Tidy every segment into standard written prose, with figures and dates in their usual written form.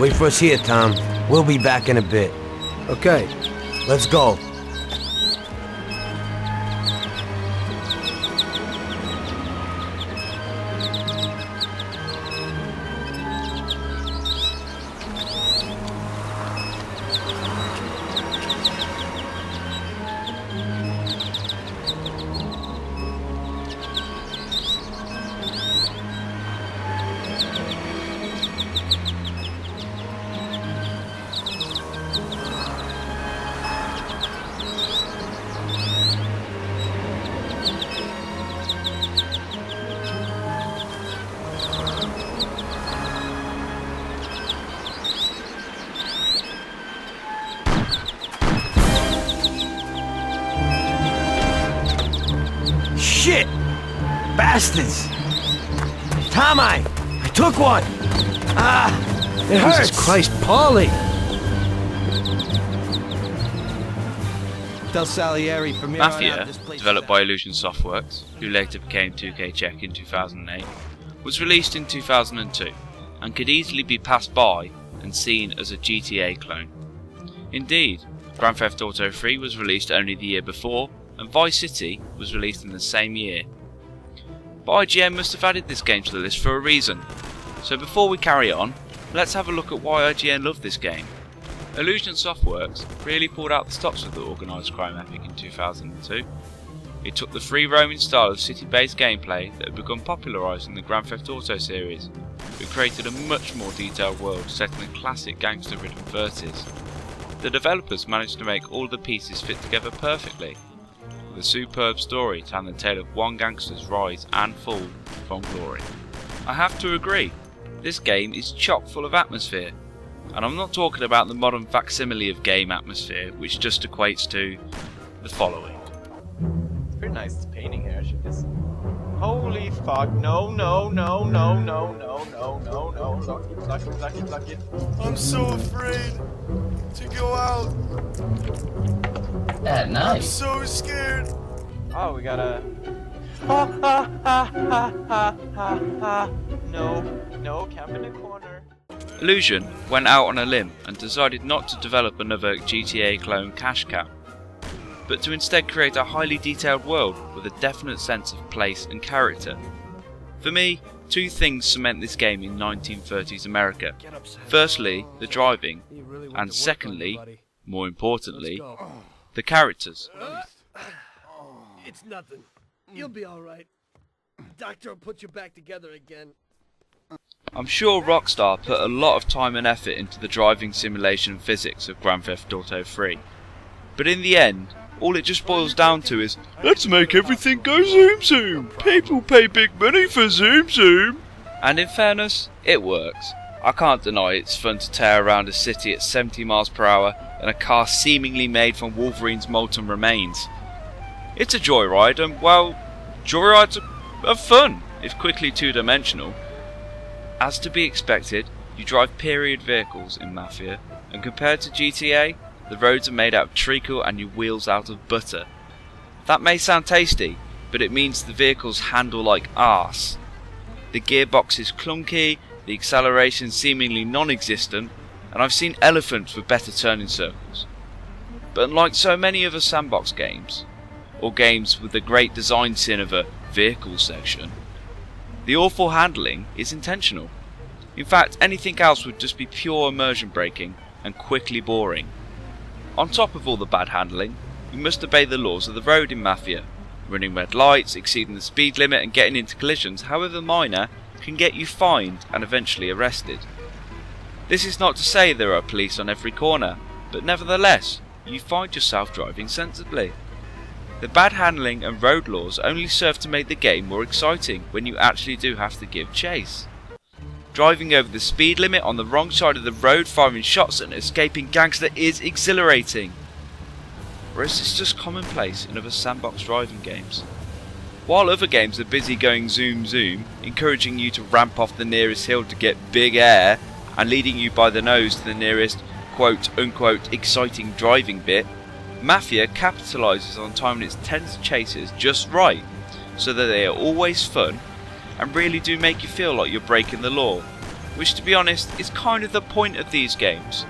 Wait for us here, Tom. We'll be back in a bit. Okay. Let's go. Shit! Bastards! Tom, I took one! It hurts! Jesus Christ, Paulie! Del Salieri from here on Mafia, out, this place developed is by Illusion Softworks, who later became 2K Czech in 2008, was released in 2002 and could easily be passed by and seen as a GTA clone. Indeed, Grand Theft Auto 3 was released only the year before, and Vice City was released in the same year. But IGN must have added this game to the list for a reason, so before we carry on, let's have a look at why IGN loved this game. Illusion Softworks really pulled out the stops with the organised crime epic in 2002. It took the free roaming style of city-based gameplay that had become popularised in the Grand Theft Auto series, but created a much more detailed world set in the classic gangster-ridden 30s. The developers managed to make all the pieces fit together perfectly, with a superb story telling the tale of one gangster's rise and fall from glory. I have to agree, this game is chock full of atmosphere, and I'm not talking about the modern facsimile of game atmosphere, which just equates to the following. Pretty nice painting here, I should just... Holy fuck, no, no, no, no, no, no, no, no, no, lock it. I'm so afraid to go out. Yeah, I'm nice. so scared. Oh, we got a... No, camp in the corner. Illusion went out on a limb and decided not to develop another GTA clone Cash Cow, but to instead create a highly detailed world with a definite sense of place and character. For me, two things cement this game in 1930s America. Firstly, the driving, and secondly, more importantly, the characters. It's nothing. You'll be alright. Doctor will put you back together again. I'm sure Rockstar put a lot of time and effort into the driving simulation physics of Grand Theft Auto 3, but in the end, all it just boils down to is, let's make everything go zoom zoom! People pay big money for zoom zoom! And in fairness, it works. I can't deny it's fun to tear around a city at 70 miles per hour in a car seemingly made from Wolverine's molten remains. It's a joyride, and well, joyrides are fun, if quickly two-dimensional. As to be expected, you drive period vehicles in Mafia, and compared to GTA, the roads are made out of treacle and your wheels out of butter. That may sound tasty, but it means the vehicles handle like arse. The gearbox is clunky, the acceleration seemingly non-existent, and I've seen elephants with better turning circles. But unlike so many other sandbox games, or games with the great design sin of a vehicle section, the awful handling is intentional. In fact, anything else would just be pure immersion breaking and quickly boring. On top of all the bad handling, you must obey the laws of the road in Mafia. Running red lights, exceeding the speed limit and getting into collisions, however minor, can get you fined and eventually arrested. This is not to say there are police on every corner, but nevertheless, you find yourself driving sensibly. The bad handling and road laws only serve to make the game more exciting when you actually do have to give chase. Driving over the speed limit on the wrong side of the road, firing shots at an escaping gangster is exhilarating. Or is this just commonplace in other sandbox driving games? While other games are busy going zoom zoom, encouraging you to ramp off the nearest hill to get big air, and leading you by the nose to the nearest quote unquote exciting driving bit, Mafia capitalises on timing its tense chases just right, so that they are always fun and really do make you feel like you're breaking the law, which to be honest is kind of the point of these games.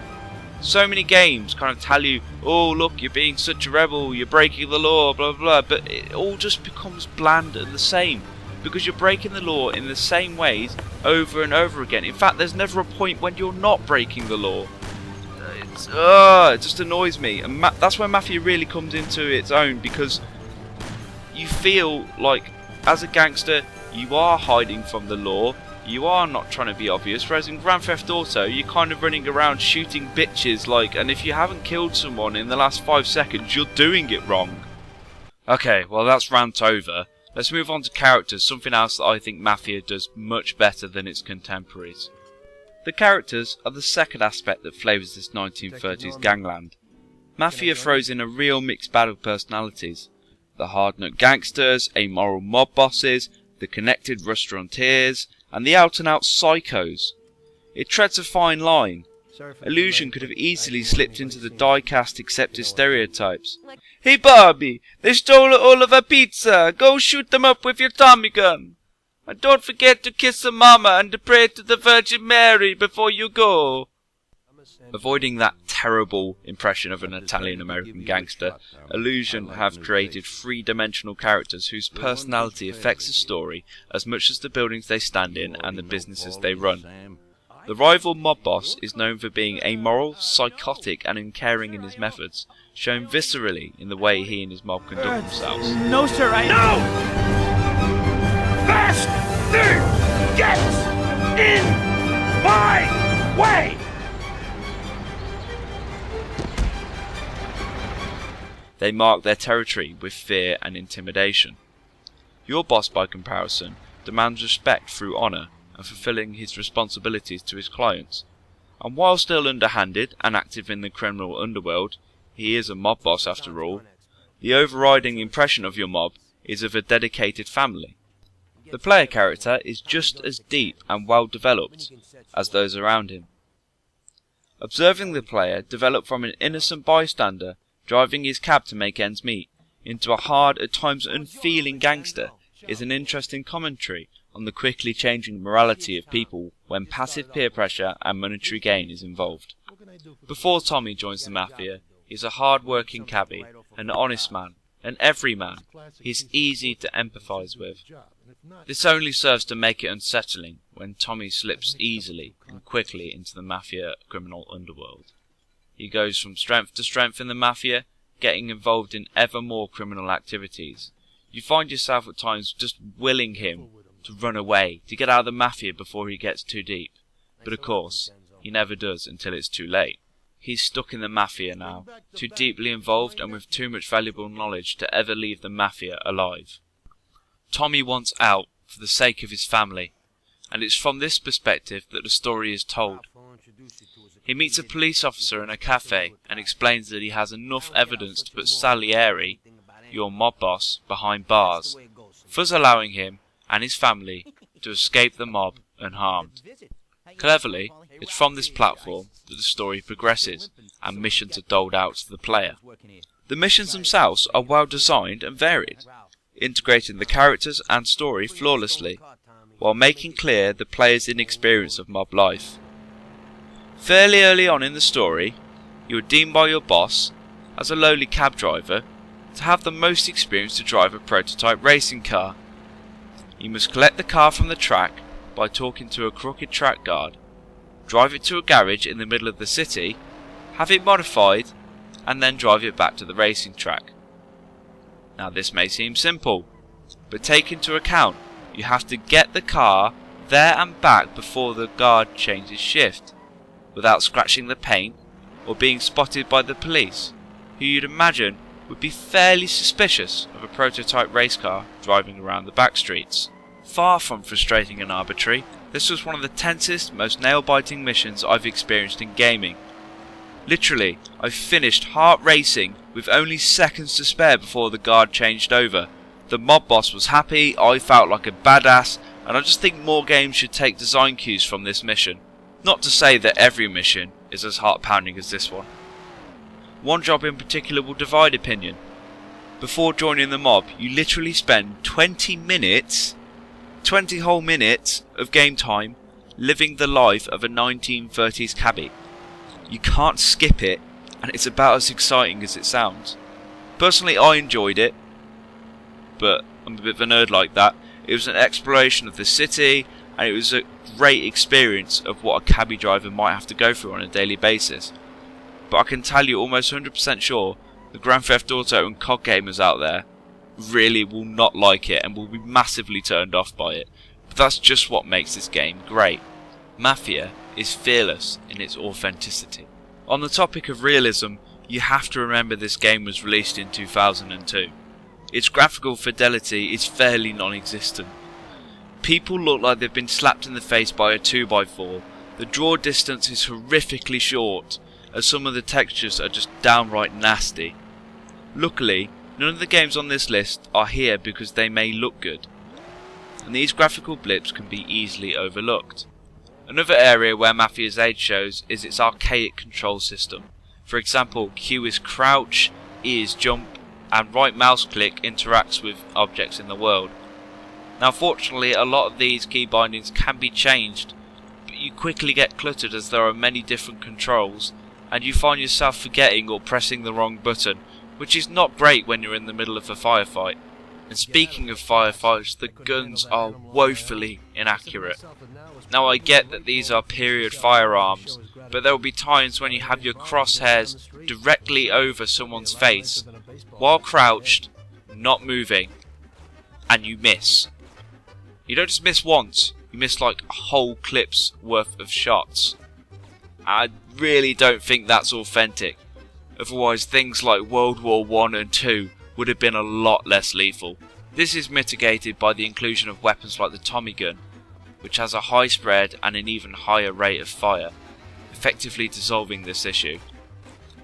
So many games kind of tell you, oh look, you're being such a rebel, you're breaking the law, blah blah blah, but it all just becomes bland and the same, because you're breaking the law in the same ways over and over again. In fact, there's never a point when you're not breaking the law. It just annoys me, and that's where Mafia really comes into its own, because you feel like as a gangster you are hiding from the law, you are not trying to be obvious, whereas in Grand Theft Auto you're kind of running around shooting bitches like, and if you haven't killed someone in the last 5 seconds you're doing it wrong. Okay, well that's rant over. Let's move on to characters, something else that I think Mafia does much better than its contemporaries. The characters are the second aspect that flavours this 1930s gangland. Mafia throws in a real mixed bag of personalities. The hard-nut gangsters, amoral mob bosses, the connected restaurateurs, and the out-and-out psychos. It treads a fine line. Illusion could have easily slipped into the die-cast accepted stereotypes. Hey Bobby, they stole all of our pizza, go shoot them up with your Tommy gun. And don't forget to kiss the mama and to pray to the Virgin Mary before you go. Avoiding that terrible impression of an Italian-American gangster, Illusion have created three-dimensional characters whose personality affects the story as much as the buildings they stand in and the businesses they run. The rival mob boss is known for being amoral, psychotic and uncaring in his methods, shown viscerally in the way he and his mob conduct themselves. No, sir, No! Bastard gets in my way! They mark their territory with fear and intimidation. Your boss, by comparison, demands respect through honour and fulfilling his responsibilities to his clients. And while still underhanded and active in the criminal underworld, he is a mob boss after all, the overriding impression of your mob is of a dedicated family. The player character is just as deep and well developed as those around him. Observing the player develop from an innocent bystander driving his cab to make ends meet into a hard, at times unfeeling gangster is an interesting commentary on the quickly changing morality of people when passive peer pressure and monetary gain is involved. Before Tommy joins the Mafia, he's a hard-working cabbie, an honest man, an everyman he's easy to empathise with. This only serves to make it unsettling when Tommy slips easily and quickly into the Mafia criminal underworld. He goes from strength to strength in the Mafia, getting involved in ever more criminal activities. You find yourself at times just willing him to run away, to get out of the Mafia before he gets too deep. But of course, he never does until it's too late. He's stuck in the Mafia now, too deeply involved and with too much valuable knowledge to ever leave the Mafia alive. Tommy wants out for the sake of his family, and it's from this perspective that the story is told. He meets a police officer in a cafe and explains that he has enough evidence to put Salieri, your mob boss, behind bars, thus allowing him and his family to escape the mob unharmed. Cleverly, it's from this platform that the story progresses and missions are doled out to the player. The missions themselves are well designed and varied, integrating the characters and story flawlessly, while making clear the player's inexperience of mob life. Fairly early on in the story, you are deemed by your boss, as a lowly cab driver, to have the most experience to drive a prototype racing car. You must collect the car from the track by talking to a crooked track guard, drive it to a garage in the middle of the city, have it modified, and then drive it back to the racing track. Now this may seem simple, but take into account you have to get the car there and back before the guard changes shift, without scratching the paint or being spotted by the police, who you'd imagine would be fairly suspicious of a prototype race car driving around the back streets. Far from frustrating and arbitrary, this was one of the tensest, most nail-biting missions I've experienced in gaming. Literally, I finished heart racing with only seconds to spare before the guard changed over. The mob boss was happy, I felt like a badass, and I just think more games should take design cues from this mission. Not to say that every mission is as heart-pounding as this one. One job in particular will divide opinion. Before joining the mob, you literally spend 20 whole minutes of game time living the life of a 1930s cabbie. You can't skip it, and it's about as exciting as it sounds. Personally, I enjoyed it, but I'm a bit of a nerd like that. It was an exploration of the city, and it was a great experience of what a cabbie driver might have to go through on a daily basis. But I can tell you almost 100% sure the Grand Theft Auto and COD gamers out there really will not like it and will be massively turned off by it. But that's just what makes this game great. Mafia is fearless in its authenticity. On the topic of realism, you have to remember this game was released in 2002. Its graphical fidelity is fairly non-existent. People look like they've been slapped in the face by a 2x4. The draw distance is horrifically short, as some of the textures are just downright nasty. Luckily, none of the games on this list are here because they may look good, and these graphical blips can be easily overlooked. Another area where Mafia's age shows is its archaic control system. For example, Q is crouch, E is jump, and right mouse click interacts with objects in the world. Now fortunately, a lot of these key bindings can be changed, but you quickly get cluttered as there are many different controls, and you find yourself forgetting or pressing the wrong button, which is not great when you're in the middle of a firefight. And speaking of firefights, the guns are woefully inaccurate. Now I get that these are period firearms, but there will be times when you have your crosshairs directly over someone's face, while crouched, not moving, and you miss. You don't just miss once, you miss like a whole clip's worth of shots. I really don't think that's authentic. Otherwise things like World War I and II would have been a lot less lethal. This is mitigated by the inclusion of weapons like the Tommy gun, which has a high spread and an even higher rate of fire, effectively dissolving this issue.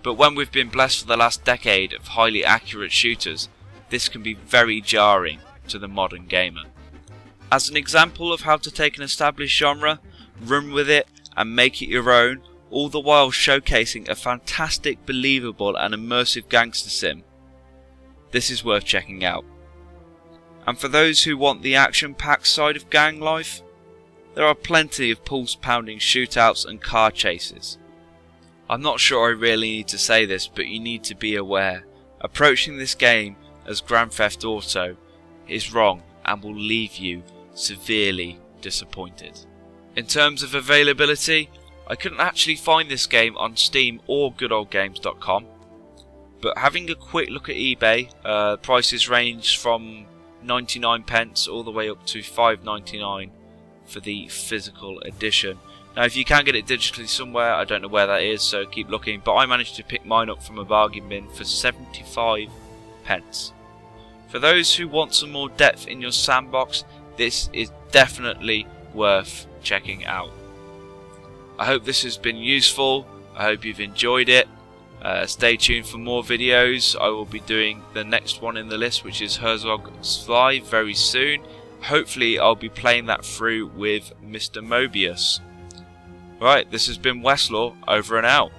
But when we've been blessed for the last decade of highly accurate shooters, this can be very jarring to the modern gamer. As an example of how to take an established genre, run with it and make it your own, all the while showcasing a fantastic, believable and immersive gangster sim, this is worth checking out. And for those who want the action-packed side of gang life, there are plenty of pulse-pounding shootouts and car chases. I'm not sure I really need to say this, but you need to be aware. Approaching this game as Grand Theft Auto is wrong and will leave you severely disappointed. In terms of availability, I couldn't actually find this game on Steam or goodoldgames.com, but having a quick look at eBay, prices range from 99p all the way up to $5.99 for the physical edition. Now if you can get it digitally somewhere, I don't know where that is, so keep looking, but I managed to pick mine up from a bargain bin for 75p. For those who want some more depth in your sandbox, this is definitely worth checking out. I hope this has been useful, I hope you've enjoyed it. Stay tuned for more videos. I will be doing the next one in the list, which is Herzog's Fly, very soon. Hopefully I'll be playing that through with Mr. Mobius. Right, this has been Westloar, over and out.